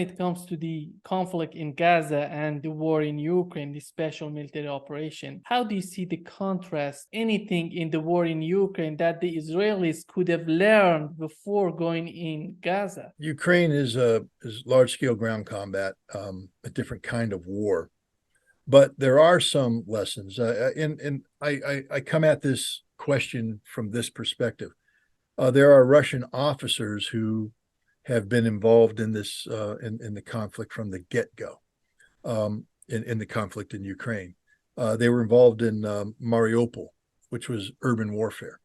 it comes to the conflict in Gaza and the war in Ukraine, the special military operation, how do you see the contrast, anything in the war in Ukraine that the Israelis could have learned before going in Gaza? Ukraine is large-scale ground combat, a different kind of war. But there are some lessons. And I come at this question from this perspective. There are Russian officers who have been involved in this in the conflict from the get-go, in the conflict in Ukraine. They were involved in Mariupol, which was urban warfare.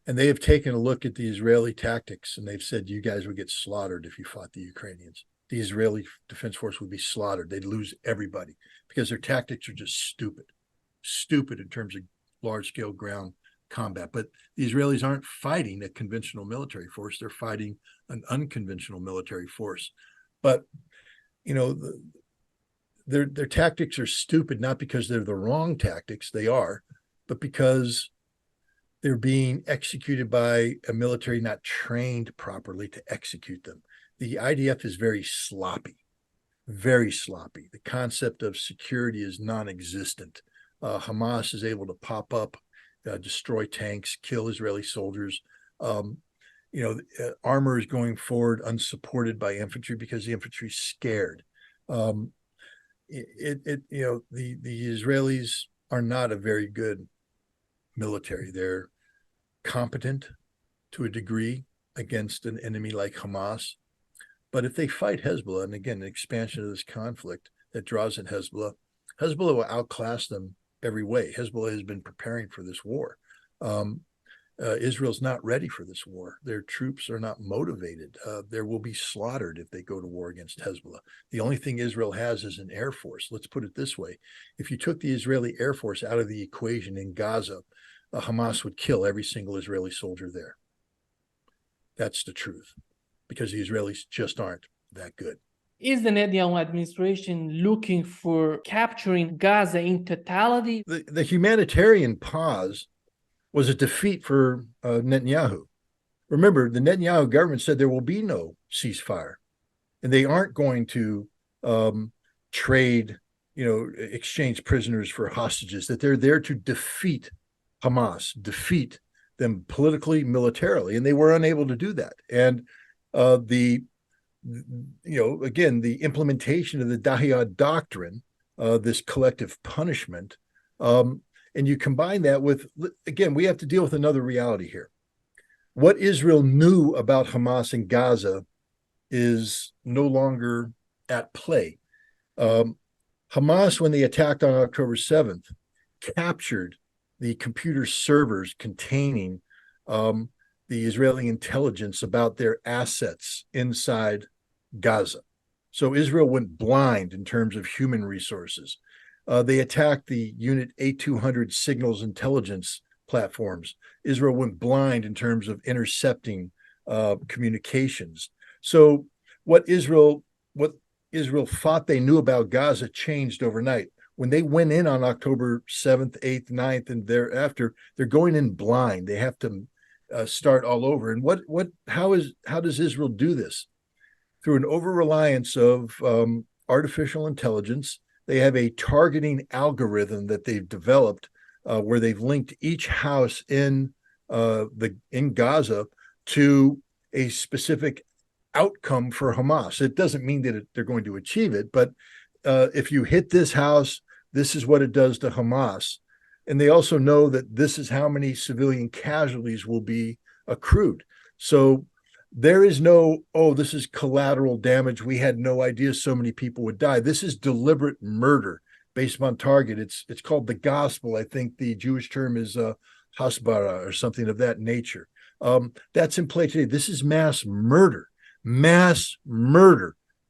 And they have taken a look at the Israeli tactics, and they've said, you guys would get slaughtered if you fought the Ukrainians. The Israeli Defense Force would be slaughtered. They'd lose everybody because their tactics are just stupid in terms of large-scale ground combat. But the Israelis aren't fighting a conventional military force. They're fighting an unconventional military force. But, you know, their tactics are stupid, not because they're the wrong tactics, they are, but because they're being executed by a military not trained properly to execute them. The IDF is very sloppy. The concept of security is non-existent. Hamas is able to pop up, destroy tanks, kill Israeli soldiers. Armor is going forward unsupported by infantry because the infantry is scared. The Israelis are not a very good military. They're competent to a degree against an enemy like Hamas. But if they fight Hezbollah, and again, an expansion of this conflict that draws in Hezbollah will outclass them every way. Hezbollah has been preparing for this war. Israel's not ready for this war. Their troops are not motivated. There will be slaughtered if they go to war against Hezbollah. The only thing Israel has is an air force. Let's put it this way. If you took the Israeli air force out of the equation in Gaza, Hamas would kill every single Israeli soldier there. That's the truth, because the Israelis just aren't that good. Is the Netanyahu administration looking for capturing Gaza in totality? The humanitarian pause was a defeat for Netanyahu. Remember, the Netanyahu government said there will be no ceasefire, and they aren't going to trade, exchange prisoners for hostages, that they're there to defeat Hamas, defeat them politically, militarily, and they were unable to do that. And the implementation of the Dahiyad doctrine, this collective punishment, and you combine that with, again, we have to deal with another reality here. What Israel knew about Hamas in Gaza is no longer at play. Hamas, when they attacked on October 7th, captured the computer servers containing the Israeli intelligence about their assets inside Gaza. So Israel went blind in terms of human resources. They attacked the Unit A200 signals intelligence platforms. Israel went blind in terms of intercepting communications. So what Israel thought they knew about Gaza changed overnight. When they went in on October 7th, 8th, 9th, and thereafter, they're going in blind. They have to start all over. And how does Israel do this? Through an over-reliance of artificial intelligence. They have a targeting algorithm that they've developed where they've linked each house in Gaza to a specific outcome for Hamas. It doesn't mean that they're going to achieve it, but if you hit this house, this is what it does to Hamas. And they also know that this is how many civilian casualties will be accrued. So there is no, this is collateral damage. We had no idea so many people would die. This is deliberate murder based on target. It's called the gospel. I think the Jewish term is hasbara or something of that nature. That's in play today. This is mass murder,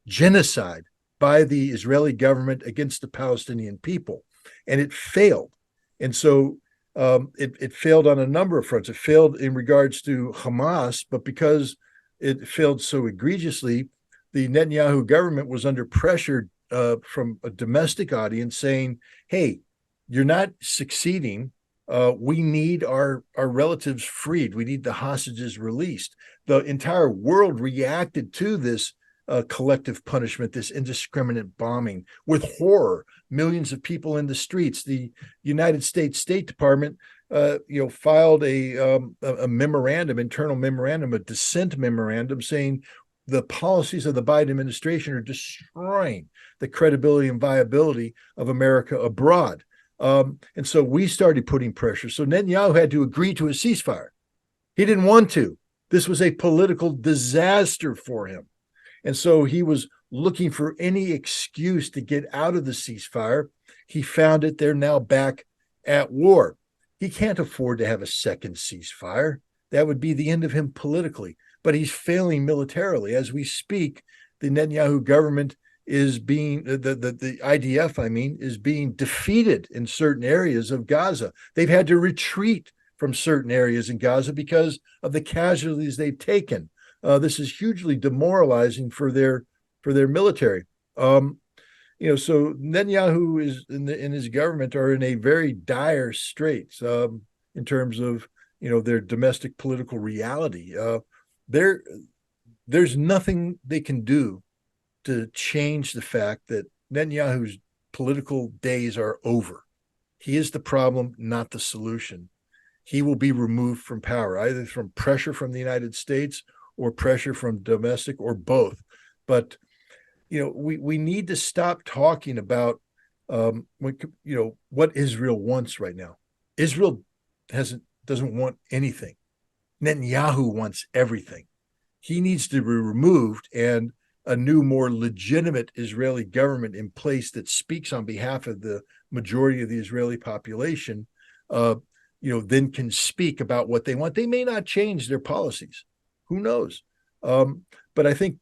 genocide by the Israeli government against the Palestinian people. And it failed. And so it failed on a number of fronts. It failed in regards to Hamas, but because it failed so egregiously, the Netanyahu government was under pressure from a domestic audience saying, hey, you're not succeeding. We need our relatives freed. We need the hostages released. The entire world reacted to this collective punishment, this indiscriminate bombing with horror, millions of people in the streets. The United States State Department, filed a memorandum, internal memorandum, a dissent memorandum saying the policies of the Biden administration are destroying the credibility and viability of America abroad. And so we started putting pressure. So Netanyahu had to agree to a ceasefire. He didn't want to. This was a political disaster for him. And so he was looking for any excuse to get out of the ceasefire. He found it. They're now back at war. He can't afford to have a second ceasefire. That would be the end of him politically. But he's failing militarily. As we speak, the Netanyahu government is being, the IDF, is being defeated in certain areas of Gaza. They've had to retreat from certain areas in Gaza because of the casualties they've taken. This is hugely demoralizing for their military. So Netanyahu is in his government are in a very dire straits in terms of their domestic political reality. There's nothing they can do to change the fact that Netanyahu's political days are over. He is the problem, not the solution. He will be removed from power, either from pressure from the United States or pressure from domestic, or both. But we need to stop talking about what Israel wants right now. Israel doesn't want anything. Netanyahu wants everything. He needs to be removed and a new, more legitimate Israeli government in place that speaks on behalf of the majority of the Israeli population, then can speak about what they want. They may not change their policies. Who knows? But I think,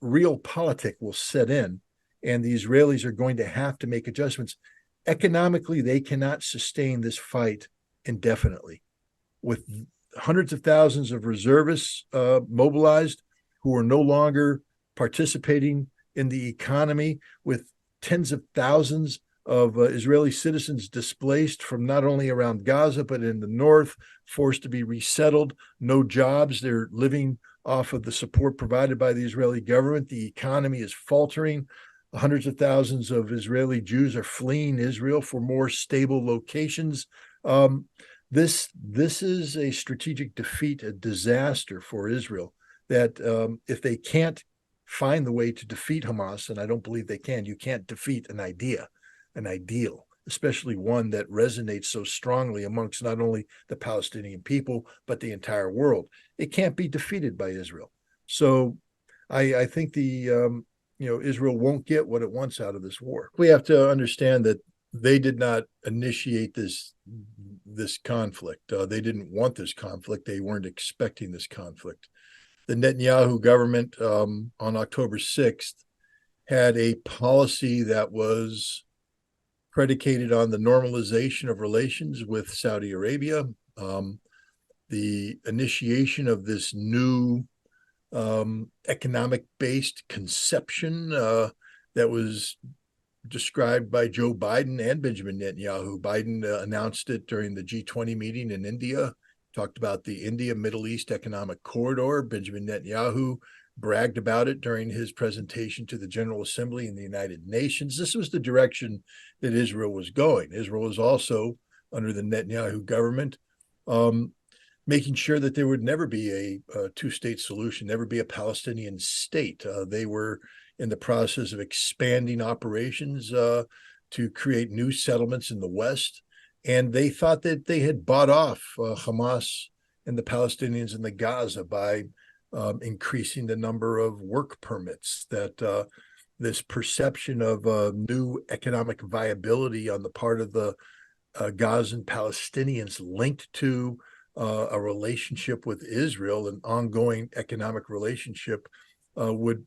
real politics will set in, and the Israelis are going to have to make adjustments. Economically, they cannot sustain this fight indefinitely. With hundreds of thousands of reservists mobilized who are no longer participating in the economy, with tens of thousands of Israeli citizens displaced from not only around Gaza, but in the north, forced to be resettled, no jobs. They're living off of the support provided by the Israeli government. The economy is faltering. Hundreds of thousands of Israeli Jews are fleeing Israel for more stable locations. This is a strategic defeat, a disaster for Israel, that if they can't find the way to defeat Hamas, and I don't believe they can, you can't defeat an ideal, especially one that resonates so strongly amongst not only the Palestinian people, but the entire world. It can't be defeated by Israel. So I think Israel won't get what it wants out of this war. We have to understand that they did not initiate this conflict. They didn't want this conflict. They weren't expecting this conflict. The Netanyahu government on October 6th had a policy that was predicated on the normalization of relations with Saudi Arabia, the initiation of this new economic-based conception that was described by Joe Biden and Benjamin Netanyahu. Biden announced it during the G20 meeting in India, talked about the India-Middle East Economic Corridor. Benjamin Netanyahu bragged about it during his presentation to the General Assembly in the United Nations. This was the direction that Israel was going. Israel was also, under the Netanyahu government, making sure that there would never be a two-state solution, never be a Palestinian state. They were in the process of expanding operations to create new settlements in the West. And they thought that they had bought off Hamas and the Palestinians in the Gaza by increasing the number of work permits, that this perception of new economic viability on the part of the Gazan Palestinians linked to a relationship with Israel, an ongoing economic relationship, would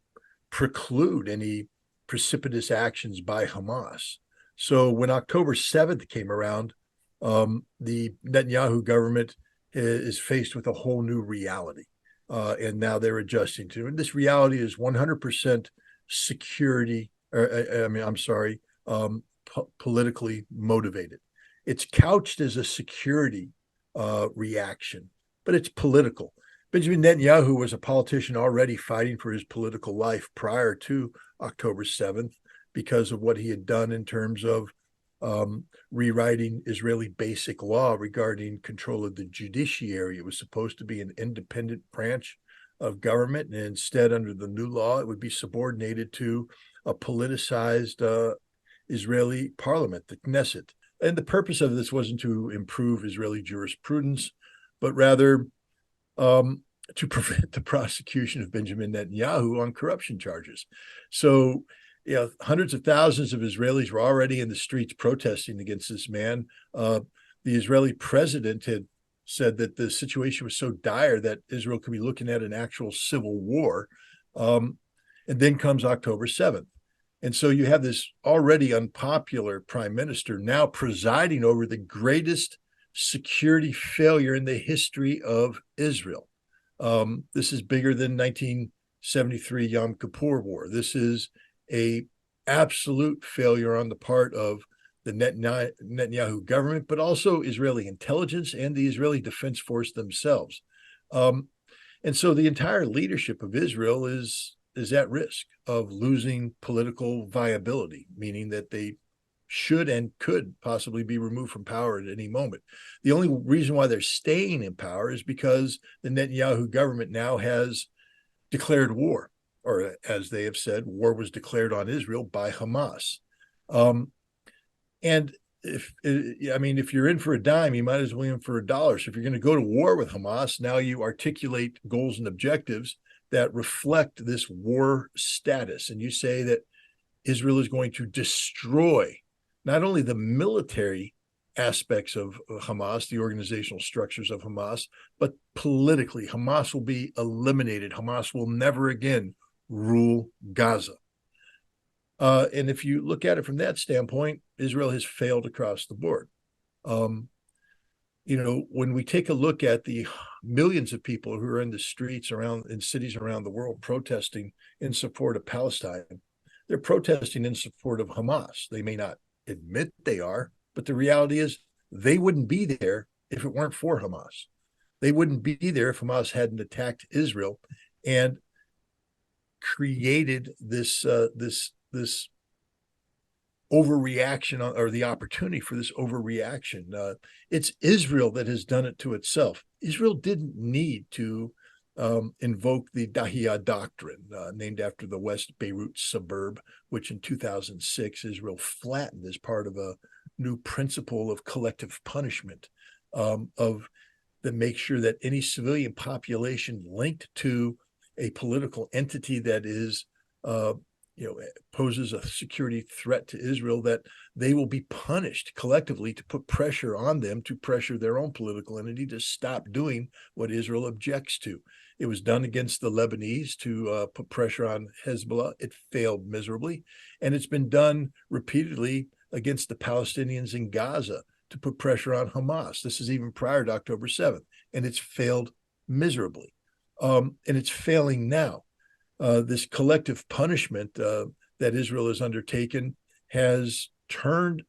preclude any precipitous actions by Hamas. So when October 7th came around, the Netanyahu government is faced with a whole new reality. And now they're adjusting to it. And this reality is 100% politically motivated. It's couched as a security reaction, but it's political. Benjamin Netanyahu was a politician already fighting for his political life prior to October 7th because of what he had done in terms of rewriting Israeli basic law regarding control of the judiciary. It was supposed to be an independent branch of government, and instead, under the new law, it would be subordinated to a politicized Israeli parliament, the Knesset. And the purpose of this wasn't to improve Israeli jurisprudence, but rather to prevent the prosecution of Benjamin Netanyahu on corruption charges. So, hundreds of thousands of Israelis were already in the streets protesting against this man. The Israeli president had said that the situation was so dire that Israel could be looking at an actual civil war. And then comes October 7th. And so you have this already unpopular prime minister now presiding over the greatest security failure in the history of Israel. This is bigger than 1973 Yom Kippur War. This is a absolute failure on the part of the Netanyahu government, but also Israeli intelligence and the Israeli Defense Force themselves. And so the entire leadership of Israel is at risk of losing political viability, meaning that they should and could possibly be removed from power at any moment. The only reason why they're staying in power is because the Netanyahu government now has declared war, or as they have said, war was declared on Israel by Hamas. And if you're in for a dime, you might as well be in for a dollar. So if you're going to go to war with Hamas, now you articulate goals and objectives that reflect this war status. And you say that Israel is going to destroy not only the military aspects of Hamas, the organizational structures of Hamas, but politically, Hamas will be eliminated. Hamas will never again rule Gaza. And if you look at it from that standpoint, Israel has failed across the board. When we take a look at the millions of people who are in the streets in cities around the world protesting in support of Palestine, they're protesting in support of Hamas. They may not admit they are, but the reality is they wouldn't be there if it weren't for Hamas. They wouldn't be there if Hamas hadn't attacked Israel and created this overreaction, or the opportunity for this overreaction. It's Israel that has done it to itself. Israel didn't need to invoke the Dahiya doctrine, named after the West Beirut suburb, which in 2006 Israel flattened as part of a new principle of collective punishment, that makes sure that any civilian population linked to a political entity that is poses a security threat to Israel, that they will be punished collectively to put pressure on them, to pressure their own political entity to stop doing what Israel objects to. It was done against the Lebanese to put pressure on Hezbollah. It failed miserably. And it's been done repeatedly against the Palestinians in Gaza to put pressure on Hamas. This is even prior to October 7th, and it's failed miserably. And it's failing now. This collective punishment that Israel has undertaken has turned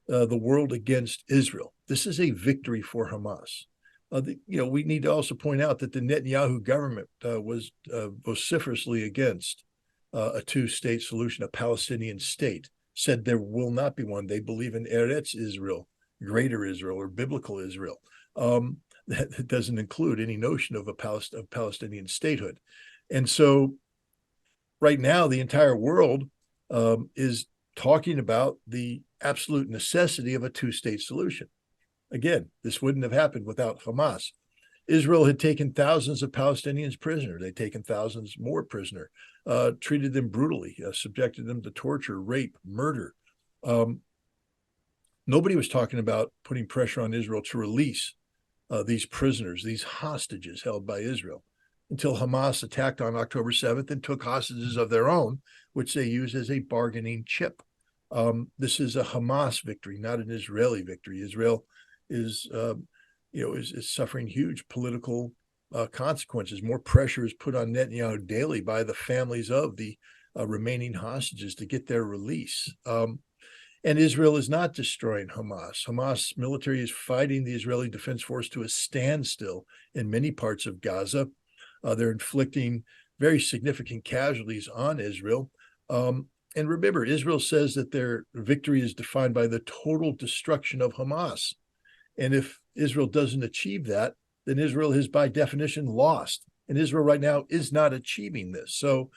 the world against Israel. This is a victory for Hamas. We need to also point out that the Netanyahu government was vociferously against a two-state solution, a Palestinian state, said there will not be one. They believe in Eretz Israel, greater Israel, or biblical Israel. That doesn't include any notion of Palestinian statehood. And so right now, the entire world is talking about the absolute necessity of a two-state solution. Again, this wouldn't have happened without Hamas. Israel had taken thousands of Palestinians prisoner. They'd taken thousands more prisoner, treated them brutally, subjected them to torture, rape, murder. Nobody was talking about putting pressure on Israel to release these prisoners, these hostages held by Israel, until Hamas attacked on October 7th and took hostages of their own, which they use as a bargaining chip. This is a Hamas victory, not an Israeli victory. Israel is suffering huge political consequences. More pressure is put on Netanyahu daily by the families of the remaining hostages to get their release. And Israel is not destroying Hamas. Hamas military is fighting the Israeli Defense Force to a standstill in many parts of Gaza. They're inflicting very significant casualties on Israel. And remember, Israel says that their victory is defined by the total destruction of Hamas. And if Israel doesn't achieve that, then Israel is by definition lost. And Israel right now is not achieving this. So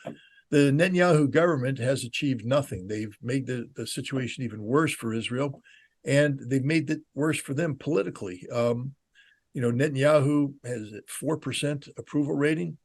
the Netanyahu government has achieved nothing. They've made the situation even worse for Israel, and they've made it worse for them politically. Netanyahu has a 4% approval rating.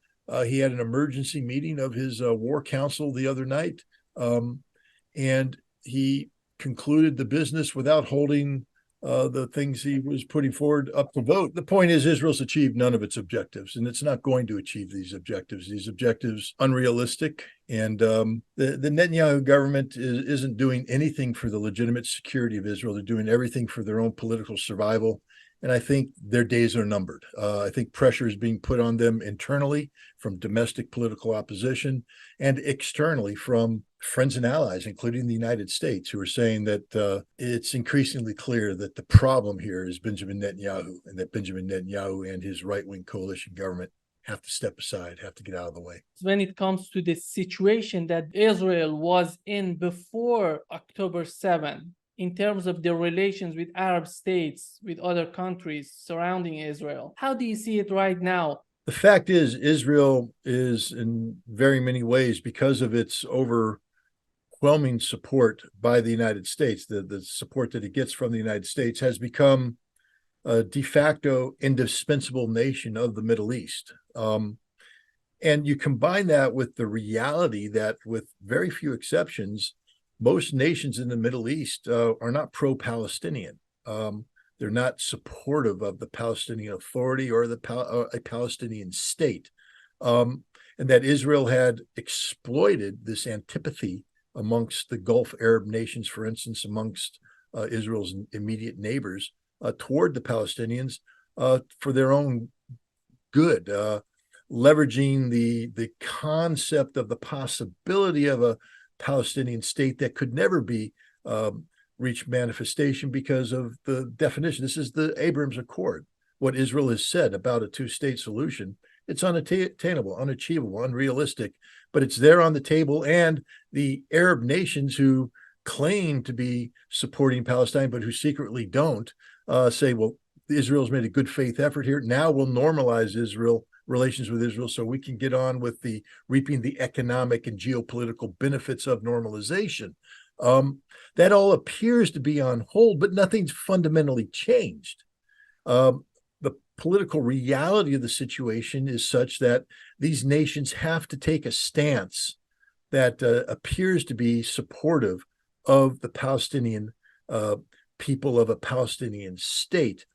He had an emergency meeting of his war council the other night, and he concluded the business without holding the things he was putting forward up to vote. The point is, Israel's achieved none of its objectives, and it's not going to achieve these objectives. These objectives unrealistic, and the Netanyahu government isn't doing anything for the legitimate security of Israel. They're doing everything for their own political survival, and I think their days are numbered. I think pressure is being put on them internally from domestic political opposition and externally from friends and allies, including the United States, who are saying that it's increasingly clear that the problem here is Benjamin Netanyahu, and that Benjamin Netanyahu and his right-wing coalition government have to step aside, have to get out of the way. When it comes to the situation that Israel was in before October 7, in terms of their relations with Arab states, with other countries surrounding Israel, how do you see it right now? The fact is, Israel is in very many ways, because of its overwhelming support by the United States, the support that it gets from the United States, has become a de facto indispensable nation of the Middle East. And you combine that with the reality that, with very few exceptions, most nations in the Middle East are not pro-Palestinian. They're not supportive of the Palestinian Authority or a Palestinian state. And that Israel had exploited this antipathy amongst the Gulf Arab nations, for instance, amongst Israel's immediate neighbors, toward the Palestinians for their own good, leveraging the concept of the possibility of a Palestinian state that could never be reach manifestation because of the definition. This is the Abraham Accord. What Israel has said about a two-state solution, it's unattainable, unachievable, unrealistic, but it's there on the table. And the Arab nations who claim to be supporting Palestine, but who secretly don't, say, well, Israel's made a good faith effort here. Now we'll normalize relations with Israel so we can get on with reaping the economic and geopolitical benefits of normalization. That all appears to be on hold, but nothing's fundamentally changed. The political reality of the situation is such that these nations have to take a stance that appears to be supportive of the Palestinian people, of a Palestinian state,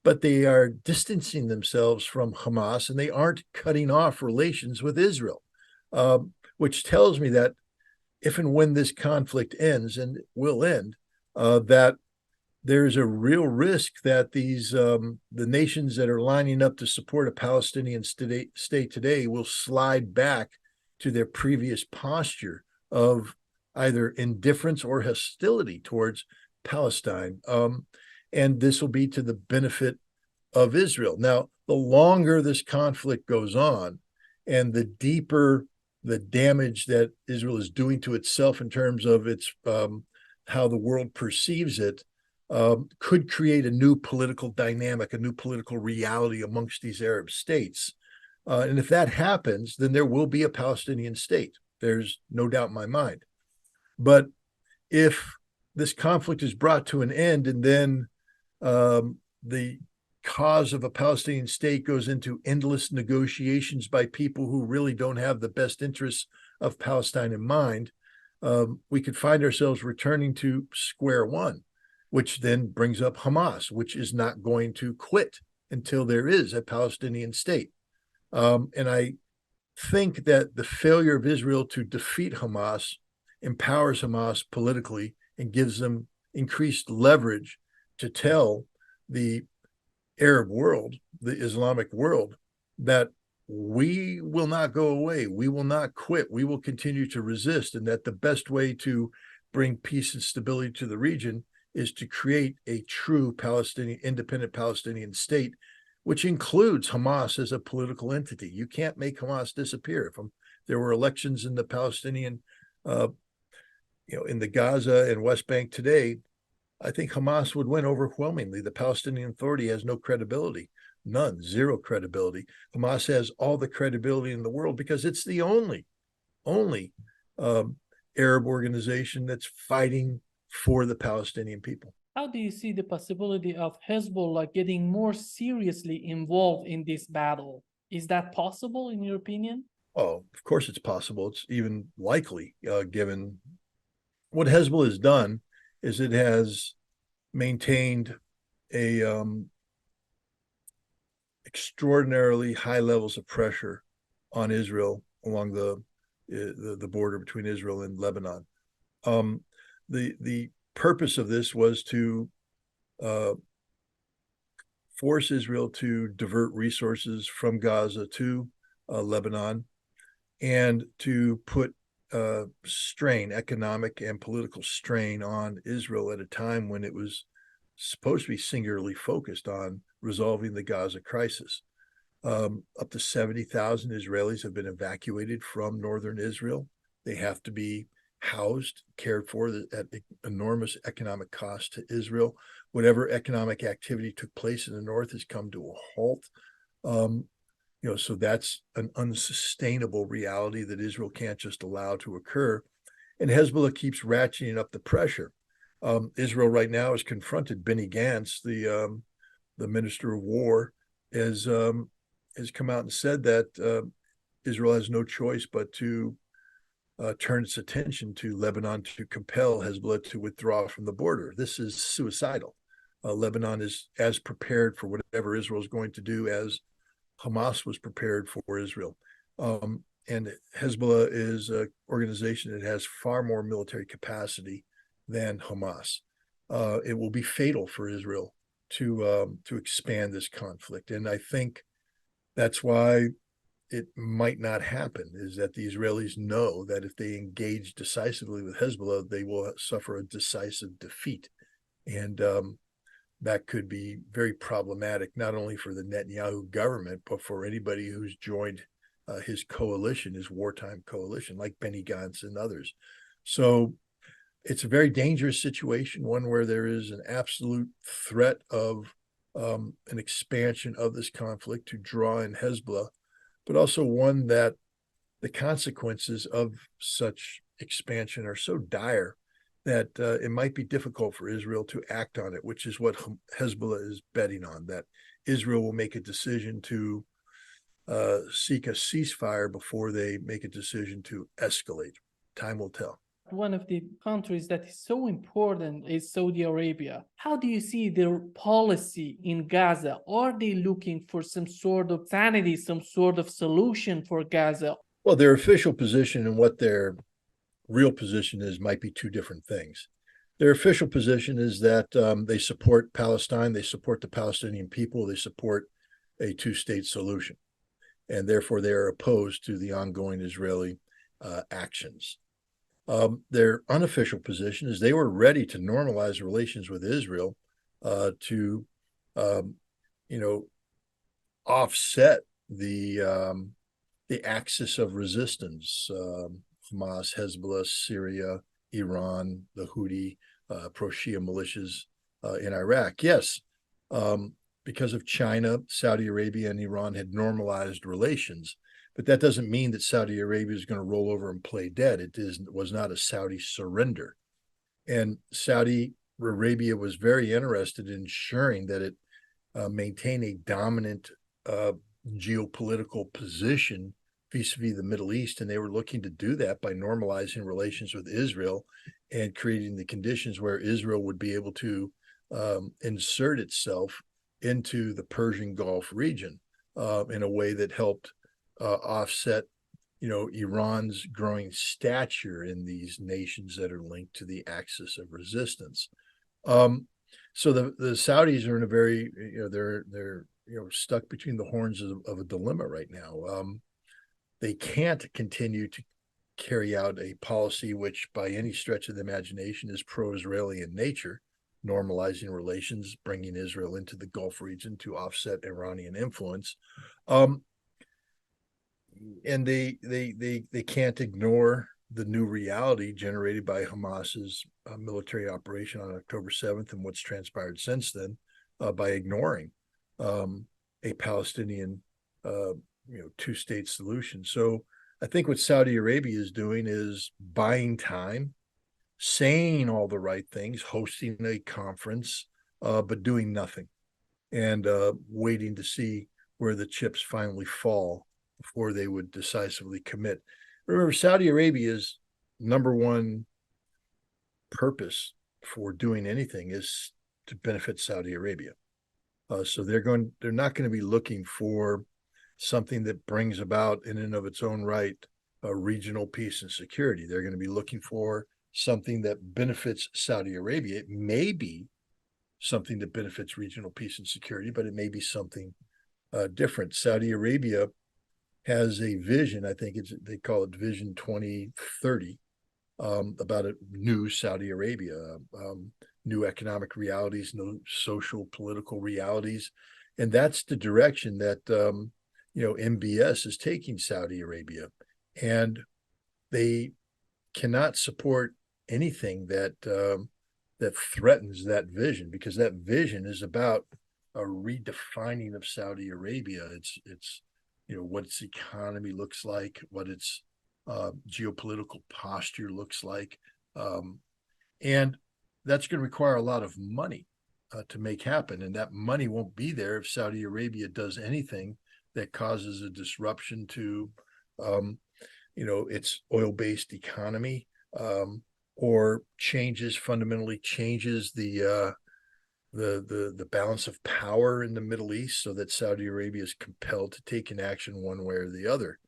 but they are distancing themselves from Hamas, and they aren't cutting off relations with Israel, which tells me that if and when this conflict ends, and it will end, that there's a real risk that the nations that are lining up to support a Palestinian state today will slide back to their previous posture of either indifference or hostility towards Palestine. And this will be to the benefit of Israel. Now, the longer this conflict goes on, and the deeper the damage that Israel is doing to itself in terms of its how the world perceives it, could create a new political dynamic, a new political reality amongst these Arab states. And if that happens, then there will be a Palestinian state. There's no doubt in my mind. But if this conflict is brought to an end, and then the cause of a Palestinian state goes into endless negotiations by people who really don't have the best interests of Palestine in mind, we could find ourselves returning to square one, which then brings up Hamas, which is not going to quit until there is a Palestinian state. And I think that the failure of Israel to defeat Hamas empowers Hamas politically and gives them increased leverage to tell the Arab world, the Islamic world, that we will not go away. We will not quit. We will continue to resist. And that the best way to bring peace and stability to the region is to create a true Palestinian, independent Palestinian state, which includes Hamas as a political entity. You can't make Hamas disappear. If there were elections in the Palestinian, in the Gaza and West Bank today, I think Hamas would win overwhelmingly. The Palestinian Authority has no credibility, none, zero credibility. Hamas has all the credibility in the world because it's the only Arab organization that's fighting for the Palestinian people. How do you see the possibility of Hezbollah getting more seriously involved in this battle? Is that possible, in your opinion? Oh, of course it's possible. It's even likely, given what Hezbollah has done is it has maintained a extraordinarily high levels of pressure on Israel along the border between Israel and Lebanon. The purpose of this was to force Israel to divert resources from Gaza to Lebanon and to put strain, economic and political strain on Israel at a time when it was supposed to be singularly focused on resolving the Gaza crisis. Up to 70,000 Israelis have been evacuated from northern Israel. They have to be housed, cared for at enormous economic cost to Israel. Whatever economic activity took place in the north has come to a halt. So that's an unsustainable reality that Israel can't just allow to occur. And Hezbollah keeps ratcheting up the pressure. Israel right now has confronted Benny Gantz, the Minister of War, has come out and said that Israel has no choice but to turn its attention to Lebanon to compel Hezbollah to withdraw from the border. This is suicidal. Lebanon is as prepared for whatever Israel is going to do as Hamas was prepared for Israel. And Hezbollah is an organization that has far more military capacity than Hamas. It will be fatal for Israel to expand this conflict. And I think that's why it might not happen, is that the Israelis know that if they engage decisively with Hezbollah, they will suffer a decisive defeat. And that could be very problematic, not only for the Netanyahu government, but for anybody who's joined his coalition, his wartime coalition, like Benny Gantz and others. So it's a very dangerous situation, one where there is an absolute threat of an expansion of this conflict to draw in Hezbollah, but also one that the consequences of such expansion are so dire that it might be difficult for Israel to act on it, which is what Hezbollah is betting on, that Israel will make a decision to seek a ceasefire before they make a decision to escalate. Time will tell. One of the countries that is so important is Saudi Arabia. How do you see their policy in Gaza? Are they looking for some sort of sanity, some sort of solution for Gaza? Well, their official position and what their real position is might be two different things. Their official position is that they support Palestine, they support the Palestinian people, they support a two-state solution, and therefore they are opposed to the ongoing Israeli actions. Their unofficial position is they were ready to normalize relations with Israel to, offset the axis of resistance. Hamas, Hezbollah, Syria, Iran, the Houthi, pro-Shia militias in Iraq. Yes, because of China, Saudi Arabia, and Iran had normalized relations. But that doesn't mean that Saudi Arabia is going to roll over and play dead. It was not a Saudi surrender. And Saudi Arabia was very interested in ensuring that it maintain a dominant geopolitical position vis-a-vis the Middle East. And they were looking to do that by normalizing relations with Israel and creating the conditions where Israel would be able to insert itself into the Persian Gulf region in a way that helped offset, Iran's growing stature in these nations that are linked to the axis of resistance. So the Saudis are in a very, they're stuck between the horns of a dilemma right now. They can't continue to carry out a policy which, by any stretch of the imagination, is pro-Israeli in nature, normalizing relations, bringing Israel into the Gulf region to offset Iranian influence. And they can't ignore the new reality generated by Hamas's military operation on October 7th and what's transpired since then by ignoring a Palestinian two-state solution. So I think what Saudi Arabia is doing is buying time, saying all the right things, hosting a conference, but doing nothing, and waiting to see where the chips finally fall before they would decisively commit. Remember, Saudi Arabia's number one purpose for doing anything is to benefit Saudi Arabia. So they're not going to be looking for something that brings about, in and of its own right, regional peace and security. They're going to be looking for something that benefits Saudi Arabia. It may be something that benefits regional peace and security, but it may be something different. Saudi Arabia has a vision. I think they call it Vision 2030, about a new Saudi Arabia, new economic realities, new social political realities, and that's the direction that MBS is taking Saudi Arabia, and they cannot support anything that threatens that vision, because that vision is about a redefining of Saudi Arabia. It's what its economy looks like, what its geopolitical posture looks like, and that's going to require a lot of money to make happen, and that money won't be there if Saudi Arabia does anything that causes a disruption to its oil-based economy, or fundamentally changes the balance of power in the Middle East, so that Saudi Arabia is compelled to take an action one way or the other.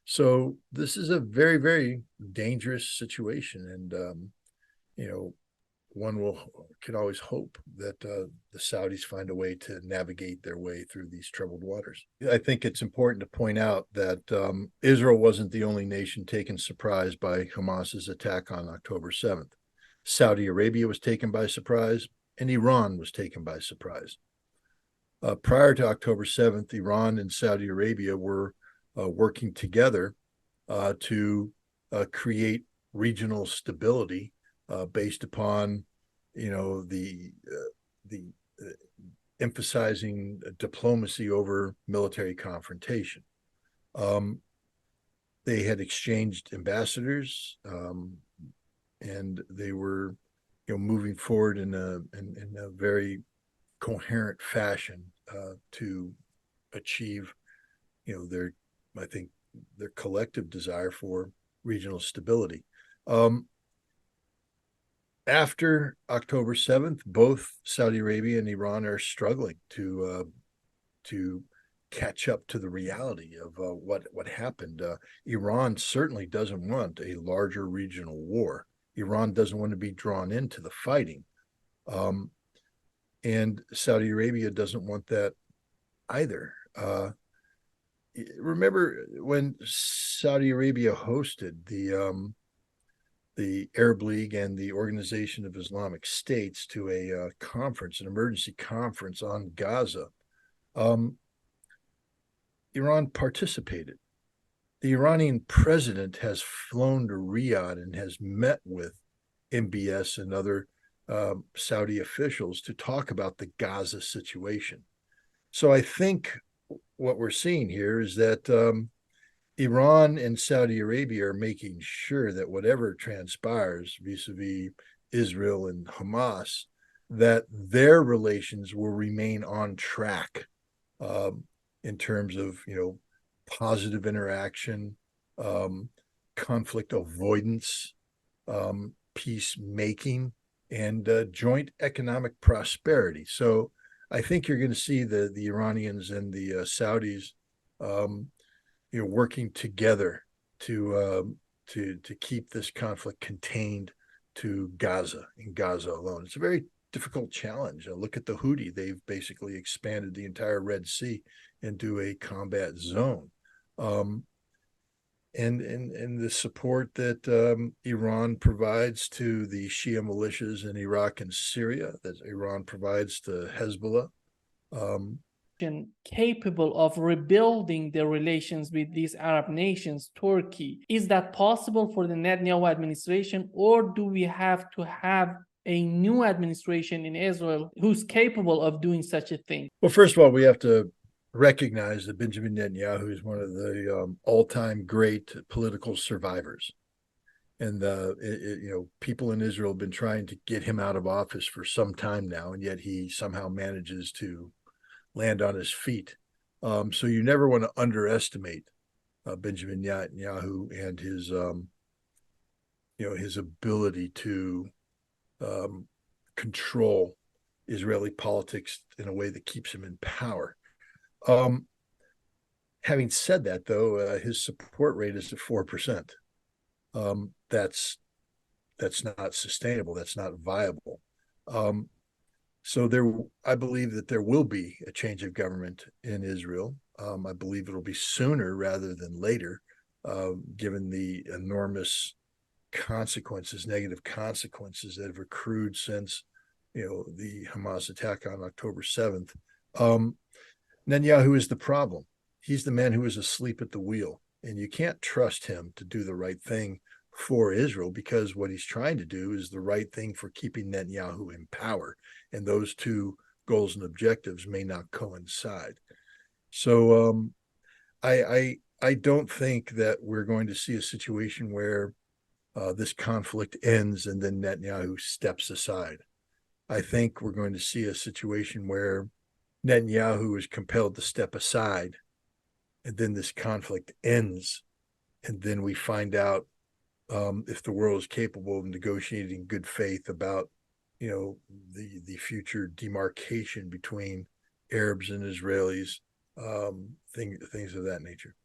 So this is a very, very dangerous situation, and one can always hope that the Saudis find a way to navigate their way through these troubled waters. I think it's important to point out that Israel wasn't the only nation taken surprise by Hamas's attack on October 7th. Saudi Arabia was taken by surprise, and Iran was taken by surprise. Prior to October 7th, Iran and Saudi Arabia were working together to create regional stability based upon, the emphasizing diplomacy over military confrontation. They had exchanged ambassadors, and they were, moving forward in a very coherent fashion to achieve, I think, their collective desire for regional stability. After October 7th, both Saudi Arabia and Iran are struggling to catch up to the reality of what happened. Iran certainly doesn't want a larger regional war. Iran doesn't want to be drawn into the fighting, and Saudi Arabia doesn't want that either. Remember when Saudi Arabia hosted the Arab League and the Organization of Islamic States to a conference, an emergency conference on Gaza? Iran participated. The Iranian president has flown to Riyadh and has met with MBS and other Saudi officials to talk about the Gaza situation. So I think what we're seeing here is that Iran and Saudi Arabia are making sure that whatever transpires vis-a-vis Israel and Hamas, that their relations will remain on track in terms of, positive interaction, conflict avoidance, peacemaking, and joint economic prosperity. So I think you're going to see the Iranians and the Saudis, working together to keep this conflict contained to Gaza and Gaza alone. It's a very difficult challenge. Look at the Houthi; they've basically expanded the entire Red Sea into a combat zone, and the support that Iran provides to the Shia militias in Iraq and Syria, that Iran provides to Hezbollah. Capable of rebuilding the relations with these Arab nations, Turkey. Is that possible for the Netanyahu administration, or do we have to have a new administration in Israel who's capable of doing such a thing? Well, first of all, we have to recognize that Benjamin Netanyahu is one of the all-time great political survivors. And people in Israel have been trying to get him out of office for some time now, and yet he somehow manages to land on his feet. So you never want to underestimate Benjamin Netanyahu and his ability to control Israeli politics in a way that keeps him in power. Having said that, though, his support rate is at 4%. That's not sustainable. That's not viable. So I believe that there will be a change of government in Israel. I believe it'll be sooner rather than later, given the enormous negative consequences that have accrued since, the Hamas attack on October 7th. Netanyahu is the problem. He's the man who is asleep at the wheel, and you can't trust him to do the right thing for Israel, because what he's trying to do is the right thing for keeping Netanyahu in power, and those two goals and objectives may not coincide. So I don't think that we're going to see a situation where this conflict ends and then Netanyahu steps aside. I think we're going to see a situation where Netanyahu is compelled to step aside, and then this conflict ends, and then we find out if the world is capable of negotiating in good faith about, the future demarcation between Arabs and Israelis, things of that nature.